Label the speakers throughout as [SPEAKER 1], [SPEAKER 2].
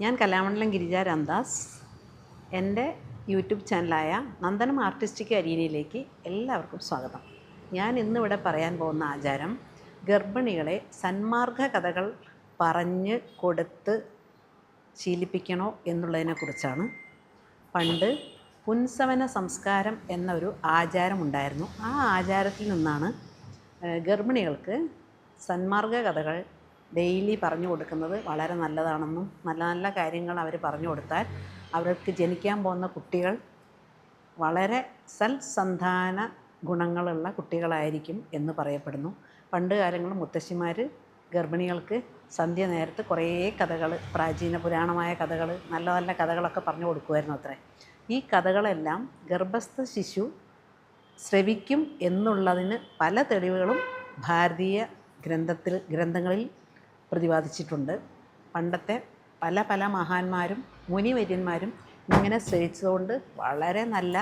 [SPEAKER 1] ഞാൻ കലാമണ്ഡലം ഗിരിജ രാംദാസ്. എൻ്റെ YouTube ചാനലായ Nandanam artistic അരീനയിലേക്ക് എല്ലാവർക്കും സ്വാഗതം. ഞാൻ ഇന്നിവിടെ പറയാൻ പോകുന്ന ആചാരം ഗർഭിണികളെ സന്മാർഗ കഥകൾ പറഞ്ഞ് കൊടുത്ത് ശീലിപ്പിക്കണോ എന്നുള്ളതിനെക്കുറിച്ചാണ്. പണ്ട് പുൻസവന സംസ്കാരം എന്നൊരു ആചാരമുണ്ടായിരുന്നു. ആ ആചാരത്തിൽ നിന്നാണ് ഗർഭിണികൾക്ക് സന്മാർഗ കഥകൾ ഡെയിലി പറഞ്ഞു കൊടുക്കുന്നത് വളരെ നല്ലതാണെന്നും നല്ല നല്ല കാര്യങ്ങൾ അവർ പറഞ്ഞു കൊടുത്താൽ അവർക്ക് ജനിക്കാൻ പോകുന്ന കുട്ടികൾ വളരെ സൽസന്താന ഗുണങ്ങളുള്ള കുട്ടികളായിരിക്കും എന്ന് പറയപ്പെടുന്നു. പണ്ട് കാലങ്ങളിൽ മുത്തശ്ശിമാർ ഗർഭിണികൾക്ക് സന്ധ്യ നേരത്ത് കുറേ കഥകൾ, പ്രാചീന പുരാണമായ കഥകൾ, നല്ല നല്ല കഥകളൊക്കെ പറഞ്ഞു കൊടുക്കുമായിരുന്നു അത്രേ. ഈ കഥകളെല്ലാം ഗർഭസ്ഥ ശിശു ശ്രവിക്കും എന്നുള്ളതിന് പല തെളിവുകളും ഭാരതീയ ഗ്രന്ഥങ്ങളിൽ പ്രതിപാദിച്ചിട്ടുണ്ട്. പണ്ടത്തെ പല പല മഹാന്മാരും മുനിവര്യന്മാരും ഇങ്ങനെ ശ്രവിച്ചതുകൊണ്ട് വളരെ നല്ല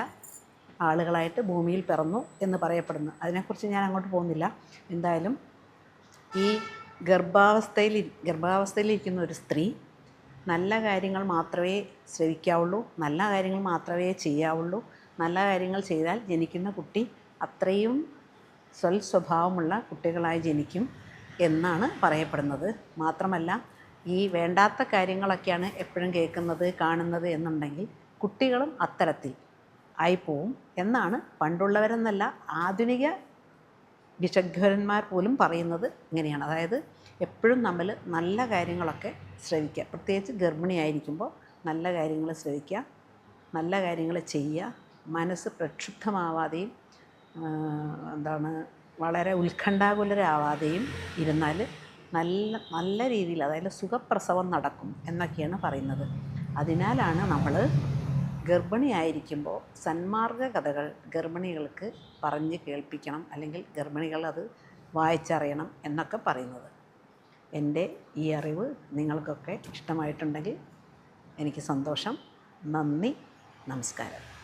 [SPEAKER 1] ആളുകളായിട്ട് ഭൂമിയിൽ പിറന്നു എന്ന് പറയപ്പെടുന്നു. അതിനെക്കുറിച്ച് ഞാൻ അങ്ങോട്ട് പോകുന്നില്ല. എന്തായാലും ഈ ഗർഭാവസ്ഥയിലിരിക്കുന്ന ഒരു സ്ത്രീ നല്ല കാര്യങ്ങൾ മാത്രമേ ശ്രവിക്കാവുള്ളൂ, നല്ല കാര്യങ്ങൾ മാത്രമേ ചെയ്യാവുള്ളൂ. നല്ല കാര്യങ്ങൾ ചെയ്താൽ ജനിക്കുന്ന കുട്ടി അത്രയും സ്വഭാവമുള്ള കുട്ടികളായി ജനിക്കും എന്നാണ് പറയപ്പെടുന്നത്. മാത്രമല്ല, ഈ വേണ്ടാത്ത കാര്യങ്ങളൊക്കെയാണ് എപ്പോഴും കേൾക്കുന്നത് കാണുന്നത് എന്നുണ്ടെങ്കിൽ കുട്ടികളും അത്തരത്തിൽ ആയിപ്പോവും എന്നാണ് പണ്ടുള്ളവരെന്നല്ല ആധുനിക വിശഗ്വരന്മാർ പോലും പറയുന്നത് ഇങ്ങനെയാണ്. അതായത് എപ്പോഴും നമ്മൾ നല്ല കാര്യങ്ങളൊക്കെ ശ്രവിക്കുക, പ്രത്യേകിച്ച് ഗർഭിണിയായിരിക്കുമ്പോൾ നല്ല കാര്യങ്ങൾ ശ്രവിക്കുക, നല്ല കാര്യങ്ങൾ ചെയ്യുക, മനസ്സ് പ്രക്ഷുബ്ധമാവാതെയും വളരെ ഉത്കണ്ഠാകുലരാവാതെയും ഇരുന്നാൽ നല്ല രീതിയിൽ, അതായത് സുഖപ്രസവം നടക്കും എന്നൊക്കെയാണ് പറയുന്നത്. അതിനാലാണ് നമ്മൾ ഗർഭിണിയായിരിക്കുമ്പോൾ സന്മാർഗ കഥകൾ ഗർഭിണികൾക്ക് പറഞ്ഞ് കേൾപ്പിക്കണം, അല്ലെങ്കിൽ ഗർഭിണികൾ അത് വായിച്ചറിയണം എന്നൊക്കെ പറയുന്നത്. എൻ്റെ ഈ അറിവ് നിങ്ങൾക്കൊക്കെ ഇഷ്ടമായിട്ടുണ്ടെങ്കിൽ എനിക്ക് സന്തോഷം. നന്ദി, നമസ്കാരം.